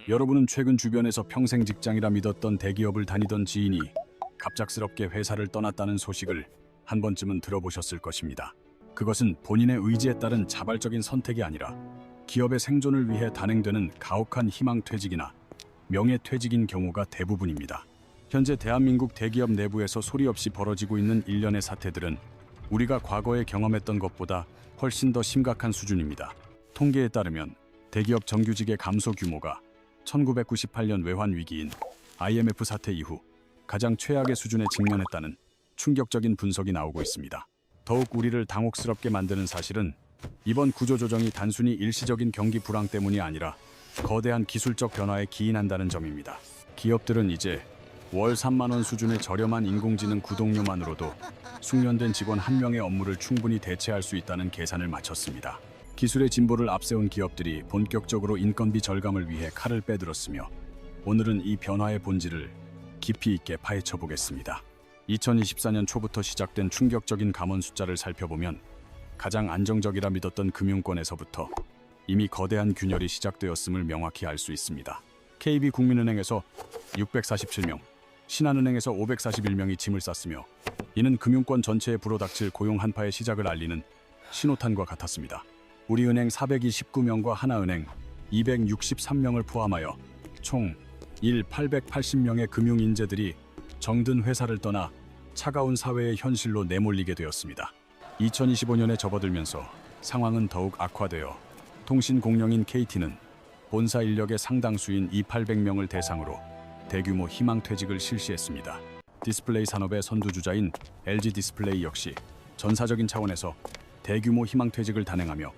여러분은 최근 주변에서 평생 직장이라 믿었던 대기업을 다니던 지인이 갑작스럽게 회사를 떠났다는 소식을 한 번쯤은 들어보셨을 것입니다. 그것은 본인의 의지에 따른 자발적인 선택이 아니라 기업의 생존을 위해 단행되는 가혹한 희망퇴직이나 명예퇴직인 경우가 대부분입니다. 현재 대한민국 대기업 내부에서 소리 없이 벌어지고 있는 일련의 사태들은 우리가 과거에 경험했던 것보다 훨씬 더 심각한 수준입니다. 통계에 따르면 대기업 정규직의 감소 규모가 1998년 외환 위기인 IMF 사태 이후 가장 최악의 수준에 직면했다는 충격적인 분석이 나오고 있습니다. 더욱 우리를 당혹스럽게 만드는 사실은 이번 구조조정이 단순히 일시적인 경기 불황 때문이 아니라 거대한 기술적 변화에 기인한다는 점입니다. 기업들은 이제 월 3만 원 수준의 저렴한 인공지능 구독료만으로도 숙련된 직원 한 명의 업무를 충분히 대체할 수 있다는 계산을 마쳤습니다. 기술의 진보를 앞세운 기업들이 본격적으로 인건비 절감을 위해 칼을 빼들었으며 오늘은 이 변화의 본질을 깊이 있게 파헤쳐 보겠습니다. 2024년 초부터 시작된 충격적인 감원 숫자를 살펴보면 가장 안정적이라 믿었던 금융권에서부터 이미 거대한 균열이 시작되었음을 명확히 알 수 있습니다. KB국민은행에서 647명, 신한은행에서 541명이 짐을 쌌으며 이는 금융권 전체에 불어닥칠 고용 한파의 시작을 알리는 신호탄과 같았습니다. 우리은행 429명과 하나은행 263명을 포함하여 총 880명의 금융인재들이 정든 회사를 떠나 차가운 사회의 현실로 내몰리게 되었습니다. 2025년에 접어들면서 상황은 더욱 악화되어 통신공룡인 KT는 본사 인력의 상당수인 2,800명을 대상으로 대규모 희망퇴직을 실시했습니다. 디스플레이 산업의 선두주자인 LG 디스플레이 역시 전사적인 차원에서 대규모 희망퇴직을 단행하며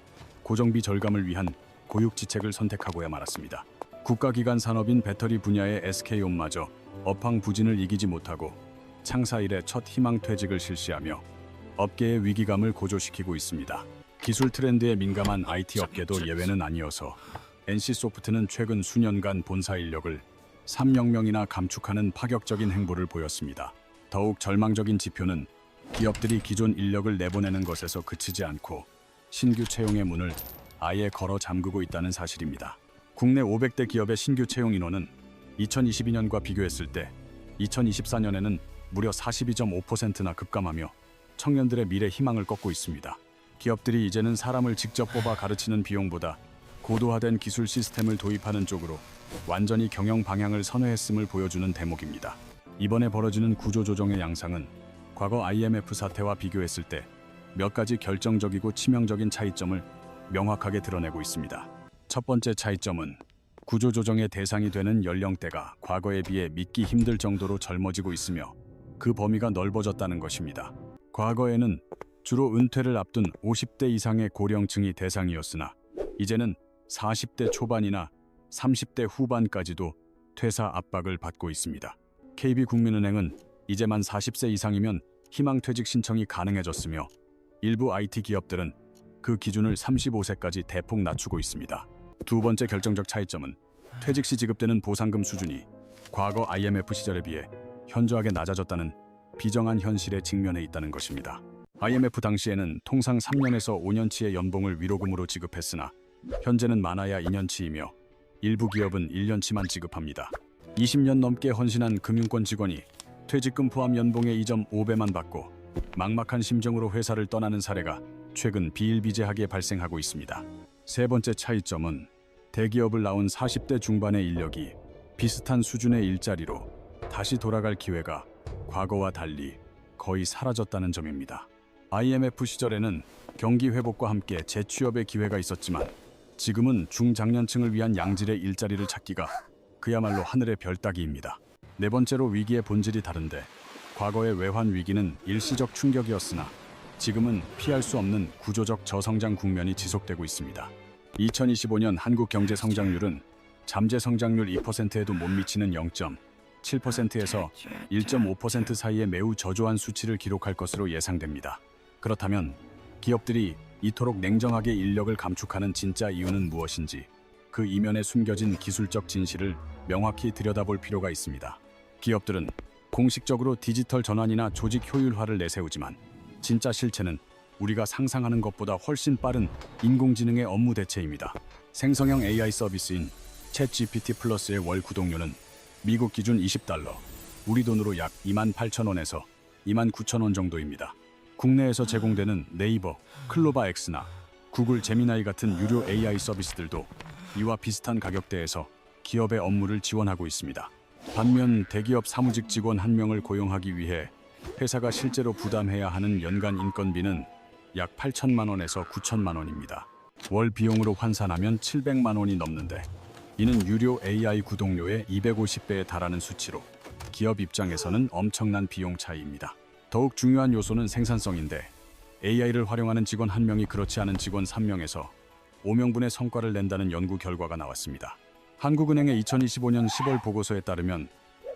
고정비 절감을 위한 고육지책을 선택하고야 말았습니다. 국가기관 산업인 배터리 분야의 SK온마저 업황부진을 이기지 못하고 창사 이래 첫 희망퇴직을 실시하며 업계의 위기감을 고조시키고 있습니다. 기술 트렌드에 민감한 IT 업계도 예외는 아니어서 NC소프트는 최근 수년간 본사 인력을 3,000명이나 감축하는 파격적인 행보를 보였습니다. 더욱 절망적인 지표는 기업들이 기존 인력을 내보내는 것에서 그치지 않고 신규 채용의 문을 아예 걸어 잠그고 있다는 사실입니다. 국내 500대 기업의 신규 채용 인원은 2022년과 비교했을 때 2024년에는 무려 42.5%나 급감하며 청년들의 미래 희망을 꺾고 있습니다. 기업들이 이제는 사람을 직접 뽑아 가르치는 비용보다 고도화된 기술 시스템을 도입하는 쪽으로 완전히 경영 방향을 선회했음을 보여주는 대목입니다. 이번에 벌어지는 구조조정의 양상은 과거 IMF 사태와 비교했을 때 몇 가지 결정적이고 치명적인 차이점을 명확하게 드러내고 있습니다. 첫 번째 차이점은 구조조정의 대상이 되는 연령대가 과거에 비해 믿기 힘들 정도로 젊어지고 있으며 그 범위가 넓어졌다는 것입니다. 과거에는 주로 은퇴를 앞둔 50대 이상의 고령층이 대상이었으나 이제는 40대 초반이나 30대 후반까지도 퇴사 압박을 받고 있습니다. KB국민은행은 이제 만 40세 이상이면 희망퇴직 신청이 가능해졌으며 일부 IT 기업들은 그 기준을 35세까지 대폭 낮추고 있습니다. 두 번째 결정적 차이점은 퇴직 시 지급되는 보상금 수준이 과거 IMF 시절에 비해 현저하게 낮아졌다는 비정한 현실에 직면해 있다는 것입니다. IMF 당시에는 통상 3년에서 5년치의 연봉을 위로금으로 지급했으나 현재는 많아야 2년치이며 일부 기업은 1년치만 지급합니다. 20년 넘게 헌신한 금융권 직원이 퇴직금 포함 연봉의 2.5배만 받고 막막한 심정으로 회사를 떠나는 사례가 최근 비일비재하게 발생하고 있습니다. 세 번째 차이점은 대기업을 나온 40대 중반의 인력이 비슷한 수준의 일자리로 다시 돌아갈 기회가 과거와 달리 거의 사라졌다는 점입니다. IMF 시절에는 경기 회복과 함께 재취업의 기회가 있었지만 지금은 중장년층을 위한 양질의 일자리를 찾기가 그야말로 하늘의 별 따기입니다. 네 번째로 위기의 본질이 다른데 과거의 외환 위기는 일시적 충격이었으나 지금은 피할 수 없는 구조적 저성장 국면이 지속되고 있습니다. 2025년 한국 경제 성장률은 잠재 성장률 2%에도 못 미치는 0.7%에서 1.5% 사이의 매우 저조한 수치를 기록할 것으로 예상됩니다. 그렇다면 기업들이 이토록 냉정하게 인력을 감축하는 진짜 이유는 무엇인지 그 이면에 숨겨진 기술적 진실을 명확히 들여다볼 필요가 있습니다. 기업들은 공식적으로 디지털 전환이나 조직 효율화를 내세우지만 진짜 실체는 우리가 상상하는 것보다 훨씬 빠른 인공지능의 업무 대체입니다. 생성형 AI 서비스인 챗 GPT 플러스의 월 구독료는 미국 기준 $20, 우리 돈으로 약 28,000원에서 29,000원 정도입니다. 국내에서 제공되는 네이버, 클로바 X나 구글 제미나이 같은 유료 AI 서비스들도 이와 비슷한 가격대에서 기업의 업무를 지원하고 있습니다. 반면 대기업 사무직 직원 1명을 고용하기 위해 회사가 실제로 부담해야 하는 연간 인건비는 약 8천만 원에서 9천만 원입니다. 월 비용으로 환산하면 700만 원이 넘는데 이는 유료 AI 구독료의 250배에 달하는 수치로 기업 입장에서는 엄청난 비용 차이입니다. 더욱 중요한 요소는 생산성인데 AI를 활용하는 직원 1명이 그렇지 않은 직원 3명에서 5명분의 성과를 낸다는 연구 결과가 나왔습니다. 한국은행의 2025년 10월 보고서에 따르면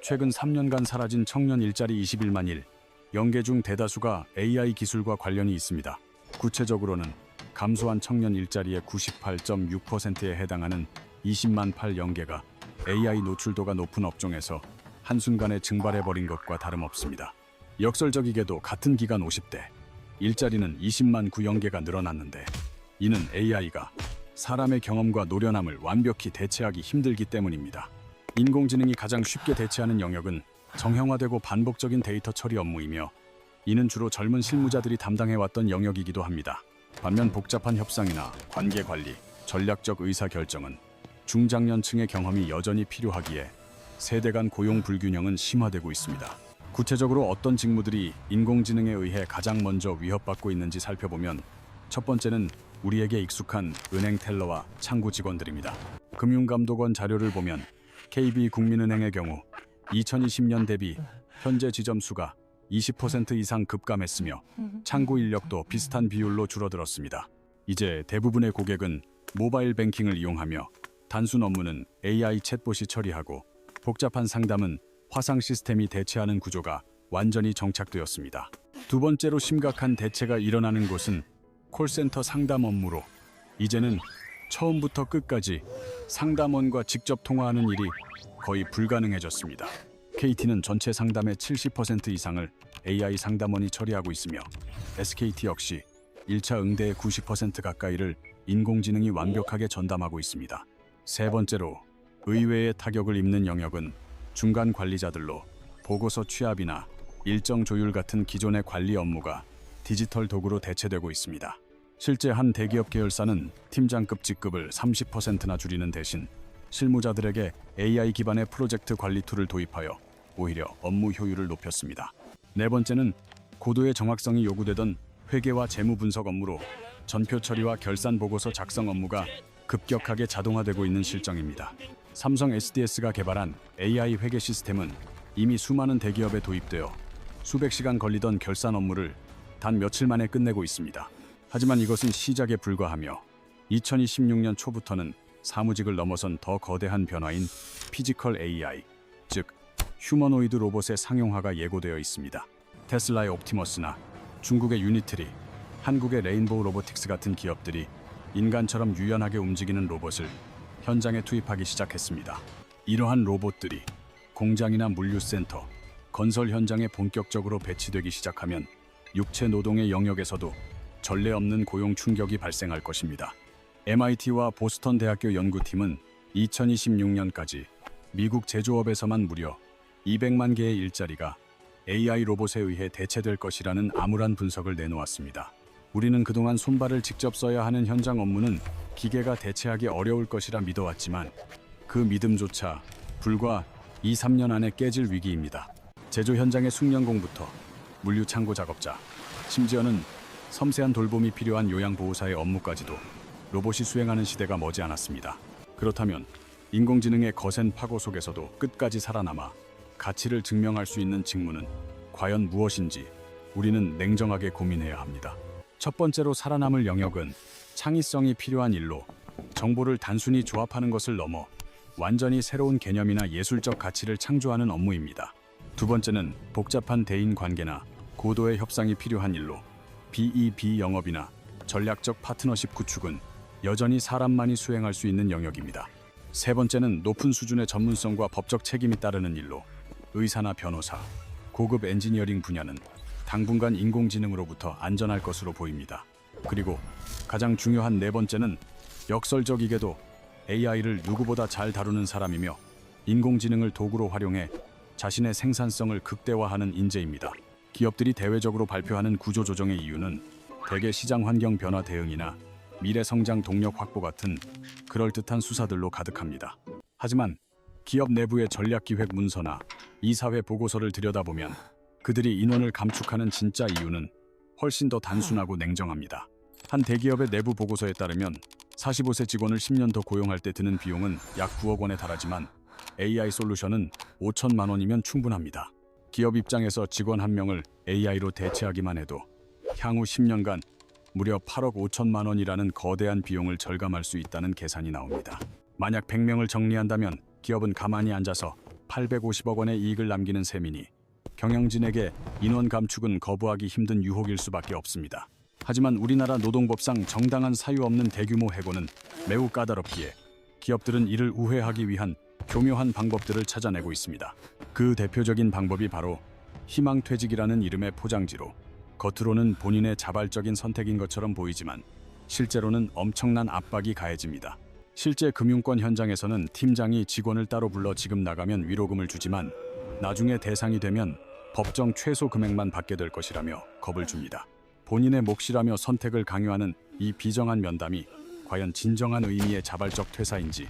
최근 3년간 사라진 청년 일자리 21만 일, 영계 중 대다수가 AI 기술과 관련이 있습니다. 구체적으로는 감소한 청년 일자리의 98.6%에 해당하는 20만 8영계가 AI 노출도가 높은 업종에서 한순간에 증발해버린 것과 다름없습니다. 역설적이게도 같은 기간 50대, 일자리는 20만 9영계가 늘어났는데 이는 AI가 사람의 경험과 노련함을 완벽히 대체하기 힘들기 때문입니다. 인공지능이 가장 쉽게 대체하는 영역은 정형화되고 반복적인 데이터 처리 업무이며 이는 주로 젊은 실무자들이 담당해왔던 영역이기도 합니다. 반면 복잡한 협상이나 관계 관리, 전략적 의사결정은 중장년층의 경험이 여전히 필요하기에 세대 간 고용 불균형은 심화되고 있습니다. 구체적으로 어떤 직무들이 인공지능에 의해 가장 먼저 위협받고 있는지 살펴보면 첫 번째는 우리에게 익숙한 은행 텔러와 창구 직원들입니다. 금융감독원 자료를 보면 KB국민은행의 경우 2020년 대비 현재 지점 수가 20% 이상 급감했으며 창구 인력도 비슷한 비율로 줄어들었습니다. 이제 대부분의 고객은 모바일 뱅킹을 이용하며 단순 업무는 AI 챗봇이 처리하고 복잡한 상담은 화상 시스템이 대체하는 구조가 완전히 정착되었습니다. 두 번째로 심각한 대체가 일어나는 곳은 콜센터 상담 업무로 이제는 처음부터 끝까지 상담원과 직접 통화하는 일이 거의 불가능해졌습니다. KT는 전체 상담의 70% 이상을 AI 상담원이 처리하고 있으며 SKT 역시 1차 응대의 90% 가까이를 인공지능이 완벽하게 전담하고 있습니다. 세 번째로 의외의 타격을 입는 영역은 중간 관리자들로 보고서 취합이나 일정 조율 같은 기존의 관리 업무가 디지털 도구로 대체되고 있습니다. 실제 한 대기업 계열사는 팀장급 직급을 30%나 줄이는 대신 실무자들에게 AI 기반의 프로젝트 관리 툴을 도입하여 오히려 업무 효율을 높였습니다. 네 번째는 고도의 정확성이 요구되던 회계와 재무 분석 업무로 전표 처리와 결산 보고서 작성 업무가 급격하게 자동화되고 있는 실정입니다. 삼성 SDS가 개발한 AI 회계 시스템은 이미 수많은 대기업에 도입되어 수백 시간 걸리던 결산 업무를 단 며칠 만에 끝내고 있습니다. 하지만 이것은 시작에 불과하며 2026년 초부터는 사무직을 넘어선 더 거대한 변화인 피지컬 AI, 즉 휴머노이드 로봇의 상용화가 예고되어 있습니다. 테슬라의 옵티머스나 중국의 유니트리, 한국의 레인보우 로보틱스 같은 기업들이 인간처럼 유연하게 움직이는 로봇을 현장에 투입하기 시작했습니다. 이러한 로봇들이 공장이나 물류센터, 건설 현장에 본격적으로 배치되기 시작하면 육체 노동의 영역에서도 전례 없는 고용 충격이 발생할 것입니다. MIT와 보스턴 대학교 연구팀은 2026년까지 미국 제조업에서만 무려 200만 개의 일자리가 AI 로봇에 의해 대체될 것이라는 암울한 분석을 내놓았습니다. 우리는 그동안 손발을 직접 써야 하는 현장 업무는 기계가 대체하기 어려울 것이라 믿어왔지만 그 믿음조차 불과 2-3년 안에 깨질 위기입니다. 제조 현장의 숙련공부터 물류 창고 작업자, 심지어는 섬세한 돌봄이 필요한 요양보호사의 업무까지도 로봇이 수행하는 시대가 머지않았습니다. 그렇다면 인공지능의 거센 파고 속에서도 끝까지 살아남아 가치를 증명할 수 있는 직무는 과연 무엇인지 우리는 냉정하게 고민해야 합니다. 첫 번째로 살아남을 영역은 창의성이 필요한 일로 정보를 단순히 조합하는 것을 넘어 완전히 새로운 개념이나 예술적 가치를 창조하는 업무입니다. 두 번째는 복잡한 대인 관계나 고도의 협상이 필요한 일로 BEB 영업이나 전략적 파트너십 구축은 여전히 사람만이 수행할 수 있는 영역입니다. 세 번째는 높은 수준의 전문성과 법적 책임이 따르는 일로 의사나 변호사, 고급 엔지니어링 분야는 당분간 인공지능으로부터 안전할 것으로 보입니다. 그리고 가장 중요한 네 번째는 역설적이게도 AI를 누구보다 잘 다루는 사람이며 인공지능을 도구로 활용해 자신의 생산성을 극대화하는 인재입니다. 기업들이 대외적으로 발표하는 구조조정의 이유는 대개 시장 환경 변화 대응이나 미래 성장 동력 확보 같은 그럴듯한 수사들로 가득합니다. 하지만 기업 내부의 전략기획 문서나 이사회 보고서를 들여다보면 그들이 인원을 감축하는 진짜 이유는 훨씬 더 단순하고 냉정합니다. 한 대기업의 내부 보고서에 따르면 45세 직원을 10년 더 고용할 때 드는 비용은 약 9억 원에 달하지만 AI 솔루션은 5천만 원이면 충분합니다. 기업 입장에서 직원 한 명을 AI로 대체하기만 해도 향후 10년간 무려 8억 5천만 원이라는 거대한 비용을 절감할 수 있다는 계산이 나옵니다. 만약 100명을 정리한다면 기업은 가만히 앉아서 850억 원의 이익을 남기는 셈이니 경영진에게 인원 감축은 거부하기 힘든 유혹일 수밖에 없습니다. 하지만 우리나라 노동법상 정당한 사유 없는 대규모 해고는 매우 까다롭기에 기업들은 이를 우회하기 위한 교묘한 방법들을 찾아내고 있습니다. 그 대표적인 방법이 바로 희망퇴직이라는 이름의 포장지로 겉으로는 본인의 자발적인 선택인 것처럼 보이지만 실제로는 엄청난 압박이 가해집니다. 실제 금융권 현장에서는 팀장이 직원을 따로 불러 지금 나가면 위로금을 주지만 나중에 대상이 되면 법정 최소 금액만 받게 될 것이라며 겁을 줍니다. 본인의 몫이라며 선택을 강요하는 이 비정한 면담이 과연 진정한 의미의 자발적 퇴사인지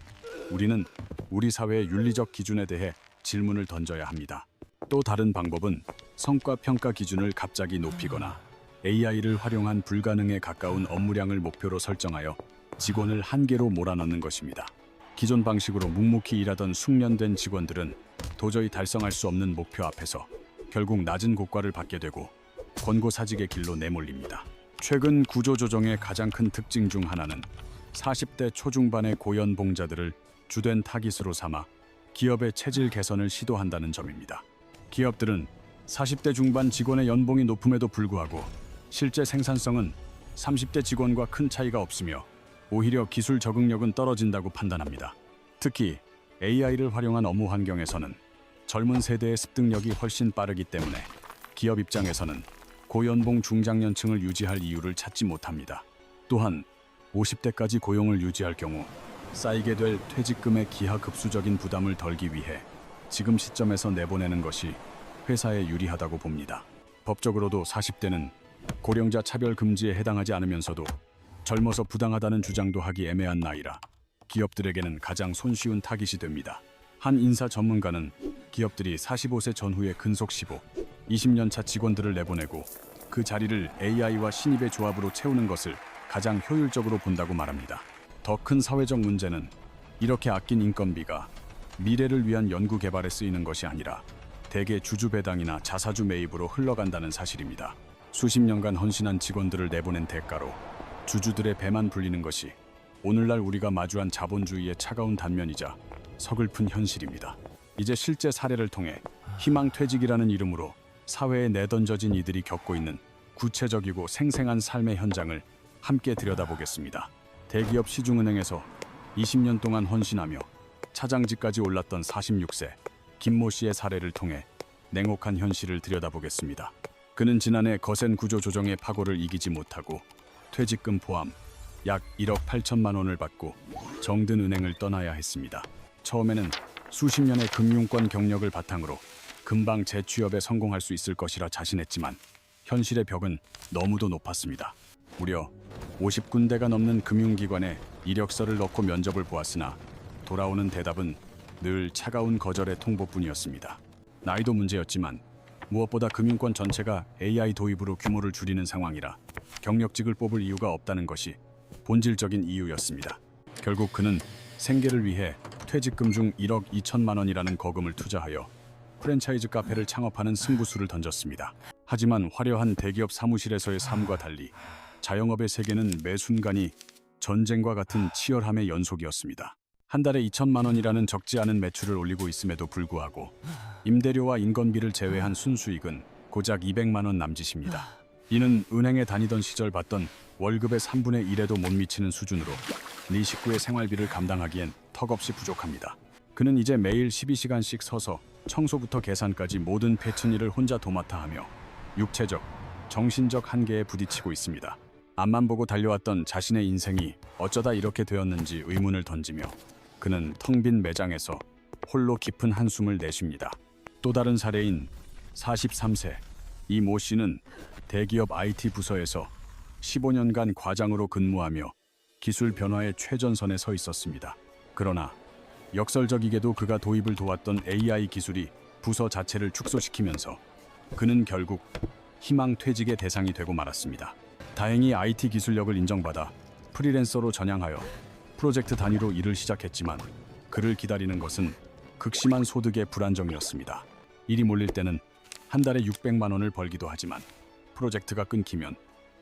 우리는 우리 사회의 윤리적 기준에 대해 질문을 던져야 합니다. 또 다른 방법은 성과 평가 기준을 갑자기 높이거나 AI를 활용한 불가능에 가까운 업무량을 목표로 설정하여 직원을 한계로 몰아넣는 것입니다. 기존 방식으로 묵묵히 일하던 숙련된 직원들은 도저히 달성할 수 없는 목표 앞에서 결국 낮은 고과를 받게 되고 권고사직의 길로 내몰립니다. 최근 구조조정의 가장 큰 특징 중 하나는 40대 초중반의 고연봉자들을 주된 타깃으로 삼아 기업의 체질 개선을 시도한다는 점입니다. 기업들은 40대 중반 직원의 연봉이 높음에도 불구하고 실제 생산성은 30대 직원과 큰 차이가 없으며 오히려 기술 적응력은 떨어진다고 판단합니다. 특히 AI를 활용한 업무 환경에서는 젊은 세대의 습득력이 훨씬 빠르기 때문에 기업 입장에서는 고연봉 중장년층을 유지할 이유를 찾지 못합니다. 또한 50대까지 고용을 유지할 경우 쌓이게 될 퇴직금의 기하급수적인 부담을 덜기 위해 지금 시점에서 내보내는 것이 회사에 유리하다고 봅니다. 법적으로도 40대는 고령자 차별 금지에 해당하지 않으면서도 젊어서 부당하다는 주장도 하기 애매한 나이라 기업들에게는 가장 손쉬운 타깃이 됩니다. 한 인사 전문가는 기업들이 45세 전후의 근속 20년 차 직원들을 내보내고 그 자리를 AI와 신입의 조합으로 채우는 것을 가장 효율적으로 본다고 말합니다. 더 큰 사회적 문제는 이렇게 아낀 인건비가 미래를 위한 연구 개발에 쓰이는 것이 아니라 대개 주주 배당이나 자사주 매입으로 흘러간다는 사실입니다. 수십 년간 헌신한 직원들을 내보낸 대가로 주주들의 배만 불리는 것이 오늘날 우리가 마주한 자본주의의 차가운 단면이자 서글픈 현실입니다. 이제 실제 사례를 통해 희망퇴직이라는 이름으로 사회에 내던져진 이들이 겪고 있는 구체적이고 생생한 삶의 현장을 함께 들여다보겠습니다. 대기업 시중은행에서 20년 동안 헌신하며 차장직까지 올랐던 46세 김모 씨의 사례를 통해 냉혹한 현실을 들여다보겠습니다. 그는 지난해 거센 구조 조정의 파고를 이기지 못하고 퇴직금 포함 약 1억 8천만 원을 받고 정든 은행을 떠나야 했습니다. 처음에는 수십 년의 금융권 경력을 바탕으로 금방 재취업에 성공할 수 있을 것이라 자신했지만 현실의 벽은 너무도 높았습니다. 무려 50군데가 넘는 금융기관에 이력서를 넣고 면접을 보았으나 돌아오는 대답은 늘 차가운 거절의 통보뿐이었습니다. 나이도 문제였지만 무엇보다 금융권 전체가 AI 도입으로 규모를 줄이는 상황이라 경력직을 뽑을 이유가 없다는 것이 본질적인 이유였습니다. 결국 그는 생계를 위해 퇴직금 중 1억 2천만 원이라는 거금을 투자하여 프랜차이즈 카페를 창업하는 승부수를 던졌습니다. 하지만 화려한 대기업 사무실에서의 삶과 달리 자영업의 세계는 매 순간이 전쟁과 같은 치열함의 연속이었습니다. 한 달에 2천만 원이라는 적지 않은 매출을 올리고 있음에도 불구하고 임대료와 인건비를 제외한 순수익은 고작 200만 원 남짓입니다. 이는 은행에 다니던 시절 받던 월급의 3분의 1에도 못 미치는 수준으로 네 식구의 생활비를 감당하기엔 턱없이 부족합니다. 그는 이제 매일 12시간씩 서서 청소부터 계산까지 모든 패턴일을 혼자 도맡아 하며 육체적, 정신적 한계에 부딪히고 있습니다. 앞만 보고 달려왔던 자신의 인생이 어쩌다 이렇게 되었는지 의문을 던지며 그는 텅 빈 매장에서 홀로 깊은 한숨을 내쉽니다. 또 다른 사례인 43세 이 모 씨는 대기업 IT 부서에서 15년간 과장으로 근무하며 기술 변화의 최전선에 서 있었습니다. 그러나 역설적이게도 그가 도입을 도왔던 AI 기술이 부서 자체를 축소시키면서 그는 결국 희망 퇴직의 대상이 되고 말았습니다. 다행히 IT 기술력을 인정받아 프리랜서로 전향하여 프로젝트 단위로 일을 시작했지만 그를 기다리는 것은 극심한 소득의 불안정이었습니다. 일이 몰릴 때는 한 달에 600만 원을 벌기도 하지만 프로젝트가 끊기면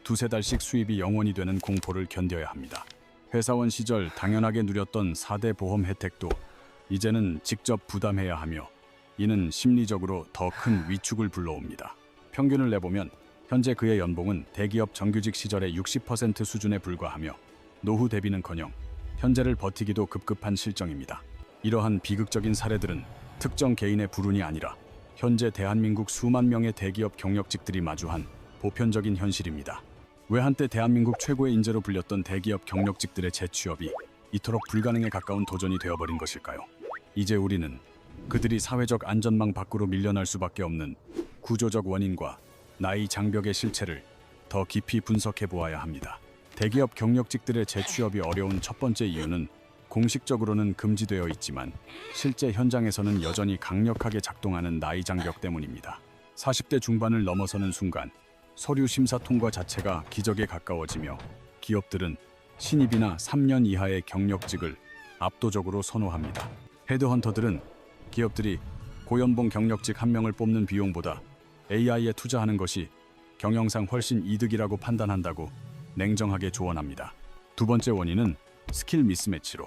두세 달씩 수입이 영원이 되는 공포를 견뎌야 합니다. 회사원 시절 당연하게 누렸던 4대 보험 혜택도 이제는 직접 부담해야 하며 이는 심리적으로 더 큰 위축을 불러옵니다. 평균을 내보면 현재 그의 연봉은 대기업 정규직 시절의 60% 수준에 불과하며 노후 대비는커녕 현재를 버티기도 급급한 실정입니다. 이러한 비극적인 사례들은 특정 개인의 불운이 아니라 현재 대한민국 수만 명의 대기업 경력직들이 마주한 보편적인 현실입니다. 왜 한때 대한민국 최고의 인재로 불렸던 대기업 경력직들의 재취업이 이토록 불가능에 가까운 도전이 되어버린 것일까요? 이제 우리는 그들이 사회적 안전망 밖으로 밀려날 수밖에 없는 구조적 원인과 나이 장벽의 실체를 더 깊이 분석해 보아야 합니다. 대기업 경력직들의 재취업이 어려운 첫 번째 이유는 공식적으로는 금지되어 있지만 실제 현장에서는 여전히 강력하게 작동하는 나이 장벽 때문입니다. 40대 중반을 넘어서는 순간 서류 심사 통과 자체가 기적에 가까워지며 기업들은 신입이나 3년 이하의 경력직을 압도적으로 선호합니다. 헤드헌터들은 기업들이 고연봉 경력직 한 명을 뽑는 비용보다 AI에 투자하는 것이 경영상 훨씬 이득이라고 판단한다고 냉정하게 조언합니다. 두 번째 원인은 스킬 미스매치로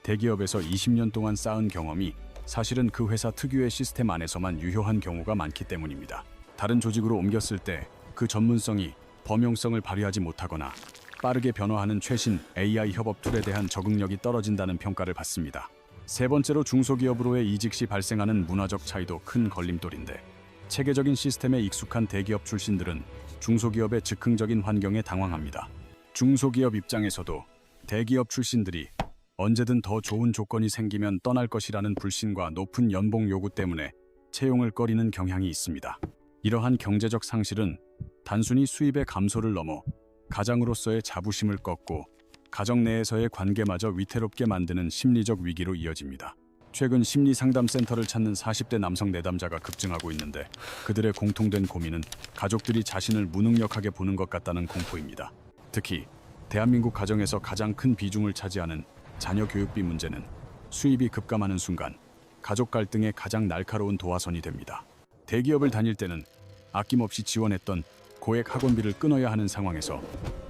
대기업에서 20년 동안 쌓은 경험이 사실은 그 회사 특유의 시스템 안에서만 유효한 경우가 많기 때문입니다. 다른 조직으로 옮겼을 때 그 전문성이 범용성을 발휘하지 못하거나 빠르게 변화하는 최신 AI 협업 툴에 대한 적응력이 떨어진다는 평가를 받습니다. 세 번째로 중소기업으로의 이직 시 발생하는 문화적 차이도 큰 걸림돌인데 체계적인 시스템에 익숙한 대기업 출신들은 중소기업의 즉흥적인 환경에 당황합니다. 중소기업 입장에서도 대기업 출신들이 언제든 더 좋은 조건이 생기면 떠날 것이라는 불신과 높은 연봉 요구 때문에 채용을 꺼리는 경향이 있습니다. 이러한 경제적 상실은 단순히 수입의 감소를 넘어 가장으로서의 자부심을 꺾고 가정 내에서의 관계마저 위태롭게 만드는 심리적 위기로 이어집니다. 최근 심리상담센터를 찾는 40대 남성 내담자가 급증하고 있는데 그들의 공통된 고민은 가족들이 자신을 무능력하게 보는 것 같다는 공포입니다. 특히 대한민국 가정에서 가장 큰 비중을 차지하는 자녀 교육비 문제는 수입이 급감하는 순간 가족 갈등의 가장 날카로운 도화선이 됩니다. 대기업을 다닐 때는 아낌없이 지원했던 고액 학원비를 끊어야 하는 상황에서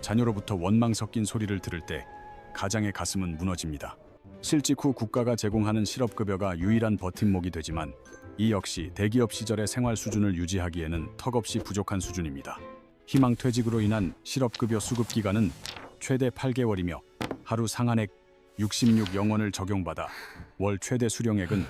자녀로부터 원망 섞인 소리를 들을 때 가장의 가슴은 무너집니다. 실직 후 국가가 제공하는 실업급여가 유일한 버팀목이 되지만 이 역시 대기업 시절의 생활 수준을 유지하기에는 턱없이 부족한 수준입니다. 희망 퇴직으로 인한 실업급여 수급 기간은 최대 8개월이며 하루 상한액 66영원을 적용받아 월 최대 수령액은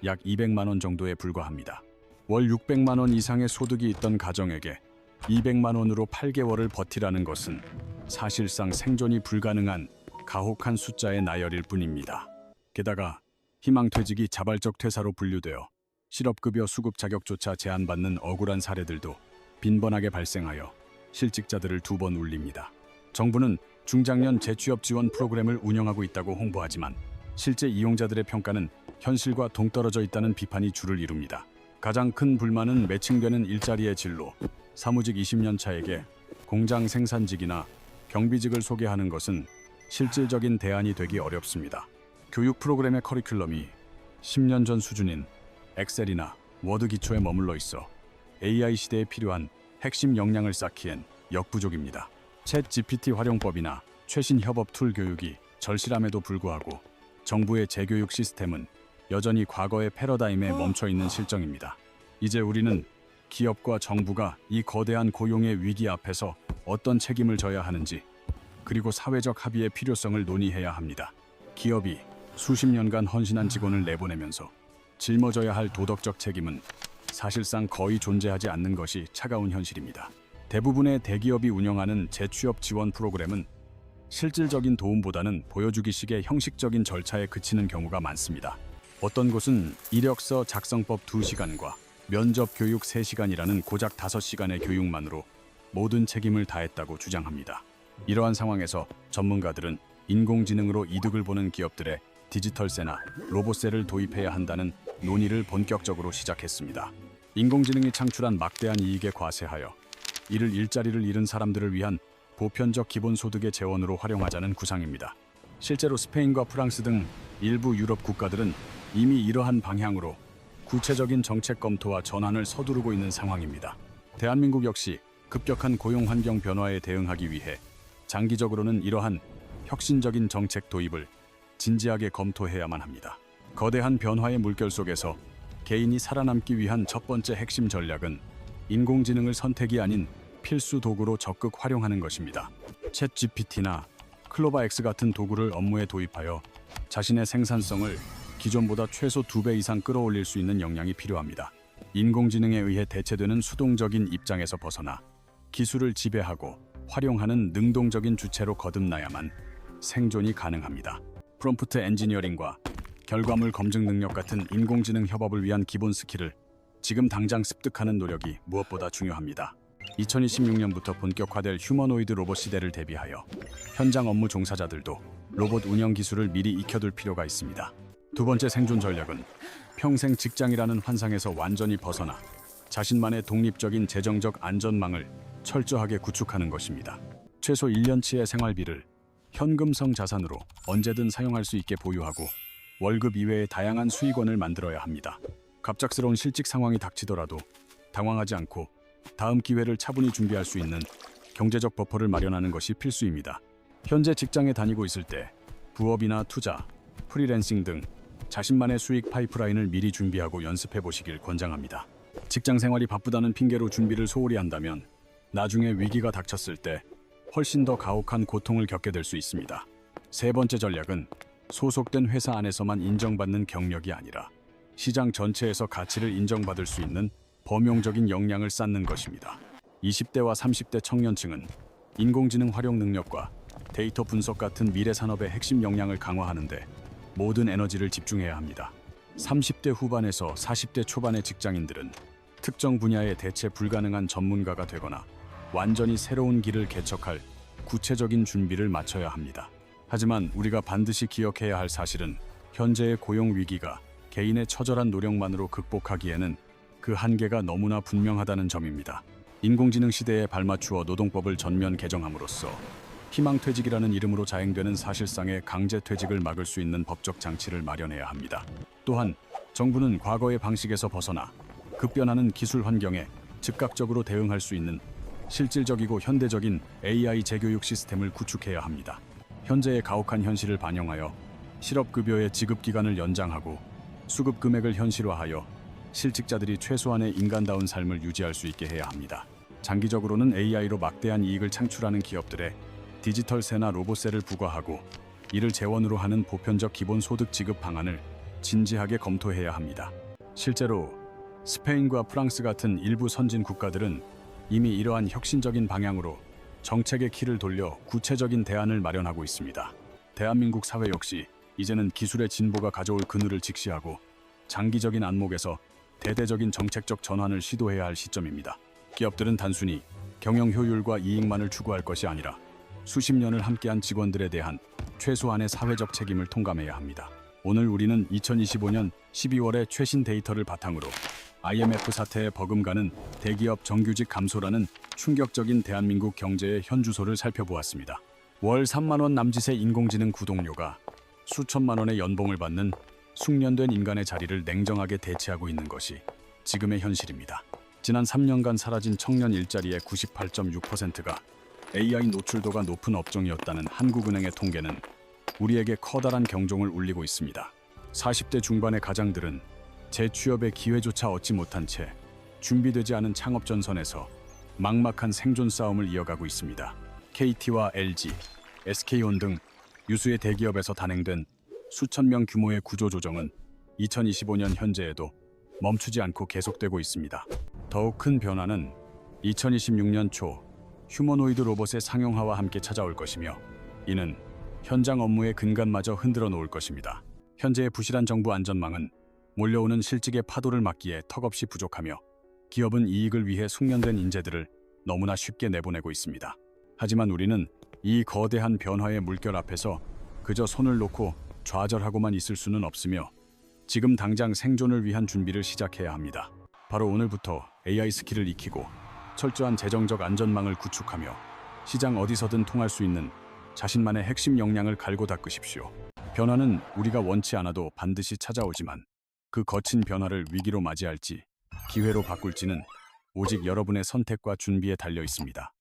약 200만 원 정도에 불과합니다. 월 600만 원 이상의 소득이 있던 가정에게 200만 원으로 8개월을 버티라는 것은 사실상 생존이 불가능한 가혹한 숫자의 나열일 뿐입니다. 게다가 희망퇴직이 자발적 퇴사로 분류되어 실업급여 수급 자격조차 제한받는 억울한 사례들도 빈번하게 발생하여 실직자들을 두 번 울립니다. 정부는 중장년 재취업 지원 프로그램을 운영하고 있다고 홍보하지만 실제 이용자들의 평가는 현실과 동떨어져 있다는 비판이 주를 이룹니다. 가장 큰 불만은 매칭되는 일자리의 진로, 사무직 20년 차에게 공장 생산직이나 경비직을 소개하는 것은 실질적인 대안이 되기 어렵습니다. 교육 프로그램의 커리큘럼이 10년 전 수준인 엑셀이나 워드 기초에 머물러 있어 AI 시대에 필요한 핵심 역량을 쌓기엔 역부족입니다. 챗 GPT 활용법이나 최신 협업 툴 교육이 절실함에도 불구하고 정부의 재교육 시스템은 여전히 과거의 패러다임에 멈춰 있는 실정입니다. 이제 우리는 기업과 정부가 이 거대한 고용의 위기 앞에서 어떤 책임을 져야 하는지, 그리고 사회적 합의의 필요성을 논의해야 합니다. 기업이 수십 년간 헌신한 직원을 내보내면서 짊어져야 할 도덕적 책임은 사실상 거의 존재하지 않는 것이 차가운 현실입니다. 대부분의 대기업이 운영하는 재취업 지원 프로그램은 실질적인 도움보다는 보여주기식의 형식적인 절차에 그치는 경우가 많습니다. 어떤 곳은 이력서 작성법 2시간과 면접 교육 3시간이라는 고작 5시간의 교육만으로 모든 책임을 다했다고 주장합니다. 이러한 상황에서 전문가들은 인공지능으로 이득을 보는 기업들의 디지털세나 로봇세를 도입해야 한다는 논의를 본격적으로 시작했습니다. 인공지능이 창출한 막대한 이익에 과세하여 이를 일자리를 잃은 사람들을 위한 보편적 기본소득의 재원으로 활용하자는 구상입니다. 실제로 스페인과 프랑스 등 일부 유럽 국가들은 이미 이러한 방향으로 구체적인 정책 검토와 전환을 서두르고 있는 상황입니다. 대한민국 역시 급격한 고용 환경 변화에 대응하기 위해 장기적으로는 이러한 혁신적인 정책 도입을 진지하게 검토해야만 합니다. 거대한 변화의 물결 속에서 개인이 살아남기 위한 첫 번째 핵심 전략은 인공지능을 선택이 아닌 필수 도구로 적극 활용하는 것입니다. 챗GPT나 클로바X 같은 도구를 업무에 도입하여 자신의 생산성을 기존보다 최소 2배 이상 끌어올릴 수 있는 역량이 필요합니다. 인공지능에 의해 대체되는 수동적인 입장에서 벗어나 기술을 지배하고 활용하는 능동적인 주체로 거듭나야만 생존이 가능합니다. 프롬프트 엔지니어링과 결과물 검증 능력 같은 인공지능 협업을 위한 기본 스킬을 지금 당장 습득하는 노력이 무엇보다 중요합니다. 2026년부터 본격화될 휴머노이드 로봇 시대를 대비하여 현장 업무 종사자들도 로봇 운영 기술을 미리 익혀둘 필요가 있습니다. 두 번째 생존 전략은 평생 직장이라는 환상에서 완전히 벗어나 자신만의 독립적인 재정적 안전망을 철저하게 구축하는 것입니다. 최소 1년치의 생활비를 현금성 자산으로 언제든 사용할 수 있게 보유하고 월급 이외의 다양한 수익원을 만들어야 합니다. 갑작스러운 실직 상황이 닥치더라도 당황하지 않고 다음 기회를 차분히 준비할 수 있는 경제적 버퍼를 마련하는 것이 필수입니다. 현재 직장에 다니고 있을 때 부업이나 투자, 프리랜싱 등 자신만의 수익 파이프라인을 미리 준비하고 연습해 보시길 권장합니다. 직장 생활이 바쁘다는 핑계로 준비를 소홀히 한다면 나중에 위기가 닥쳤을 때 훨씬 더 가혹한 고통을 겪게 될 수 있습니다. 세 번째 전략은 소속된 회사 안에서만 인정받는 경력이 아니라 시장 전체에서 가치를 인정받을 수 있는 범용적인 역량을 쌓는 것입니다. 20대와 30대 청년층은 인공지능 활용 능력과 데이터 분석 같은 미래 산업의 핵심 역량을 강화하는 데 모든 에너지를 집중해야 합니다. 30대 후반에서 40대 초반의 직장인들은 특정 분야에 대체 불가능한 전문가가 되거나 완전히 새로운 길을 개척할 구체적인 준비를 마쳐야 합니다. 하지만 우리가 반드시 기억해야 할 사실은 현재의 고용 위기가 개인의 처절한 노력만으로 극복하기에는 그 한계가 너무나 분명하다는 점입니다. 인공지능 시대에 발맞추어 노동법을 전면 개정함으로써 희망퇴직이라는 이름으로 자행되는 사실상의 강제퇴직을 막을 수 있는 법적 장치를 마련해야 합니다. 또한 정부는 과거의 방식에서 벗어나 급변하는 기술 환경에 즉각적으로 대응할 수 있는 실질적이고 현대적인 AI 재교육 시스템을 구축해야 합니다. 현재의 가혹한 현실을 반영하여 실업급여의 지급기간을 연장하고 수급금액을 현실화하여 실직자들이 최소한의 인간다운 삶을 유지할 수 있게 해야 합니다. 장기적으로는 AI로 막대한 이익을 창출하는 기업들의 디지털세나 로봇세를 부과하고 이를 재원으로 하는 보편적 기본소득 지급 방안을 진지하게 검토해야 합니다. 실제로 스페인과 프랑스 같은 일부 선진 국가들은 이미 이러한 혁신적인 방향으로 정책의 키를 돌려 구체적인 대안을 마련하고 있습니다. 대한민국 사회 역시 이제는 기술의 진보가 가져올 그늘을 직시하고 장기적인 안목에서 대대적인 정책적 전환을 시도해야 할 시점입니다. 기업들은 단순히 경영 효율과 이익만을 추구할 것이 아니라 수십 년을 함께한 직원들에 대한 최소한의 사회적 책임을 통감해야 합니다. 오늘 우리는 2025년 12월의 최신 데이터를 바탕으로 IMF 사태에 버금가는 대기업 정규직 감소라는 충격적인 대한민국 경제의 현주소를 살펴보았습니다. 월 3만 원 남짓의 인공지능 구독료가 수천만 원의 연봉을 받는 숙련된 인간의 자리를 냉정하게 대체하고 있는 것이 지금의 현실입니다. 지난 3년간 사라진 청년 일자리의 98.6%가 AI 노출도가 높은 업종이었다는 한국은행의 통계는 우리에게 커다란 경종을 울리고 있습니다. 40대 중반의 가장들은 재취업의 기회조차 얻지 못한 채 준비되지 않은 창업 전선에서 막막한 생존 싸움을 이어가고 있습니다. KT와 LG, SK온 등 유수의 대기업에서 단행된 수천 명 규모의 구조조정은 2025년 현재에도 멈추지 않고 계속되고 있습니다. 더욱 큰 변화는 2026년 초 휴머노이드 로봇의 상용화와 함께 찾아올 것이며 이는 현장 업무의 근간마저 흔들어 놓을 것입니다. 현재의 부실한 정부 안전망은 몰려오는 실직의 파도를 막기에 턱없이 부족하며 기업은 이익을 위해 숙련된 인재들을 너무나 쉽게 내보내고 있습니다. 하지만 우리는 이 거대한 변화의 물결 앞에서 그저 손을 놓고 좌절하고만 있을 수는 없으며 지금 당장 생존을 위한 준비를 시작해야 합니다. 바로 오늘부터 AI 스킬을 익히고 철저한 재정적 안전망을 구축하며 시장 어디서든 통할 수 있는 자신만의 핵심 역량을 갈고 닦으십시오. 변화는 우리가 원치 않아도 반드시 찾아오지만 그 거친 변화를 위기로 맞이할지 기회로 바꿀지는 오직 여러분의 선택과 준비에 달려 있습니다.